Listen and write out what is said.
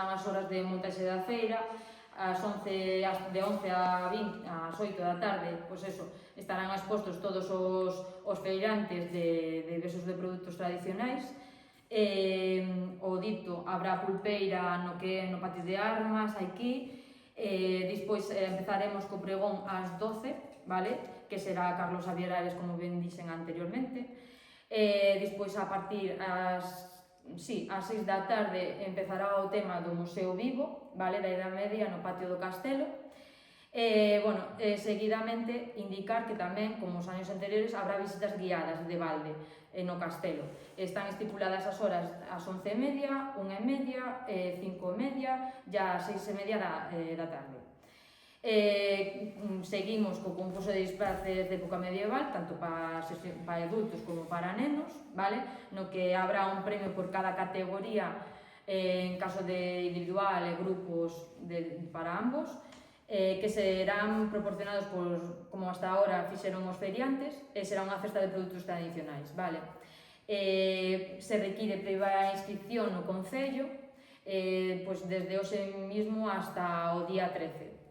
as horas de montaxe da feira, de 11 a 20, ás 8 da tarde, pois eso, estarán expostos todos os feirantes de diversos de produtos tradicionais. O dito habrá pulpeira no que é no patio de armas, aquí. Despois empezaremos co pregón ás 12, vale? Que será Carlos Xavier Ares, como ben dixen anteriormente. Despois, a partir ás 6 da tarde, empezará o tema do Museo Vivo, vale? Da Idade Media no patio do Castelo. Seguidamente, indicar que tamén, como os anos anteriores, habrá visitas guiadas de balde no Castelo. Están estipuladas as horas ás 11:30, 1:30, 5:30 e ás 6:30 da tarde. Seguimos co concurso de disfraces de época medieval, tanto para adultos como para nenos, vale? No que habrá un premio por cada categoría, en caso de individual e grupos para ambos, que serán proporcionados como hasta ahora fixeron os feriantes, e será unha cesta de produtos tradicionais, vale? Se require previa inscripción no Concello, pois desde hoxe mismo hasta o día 13.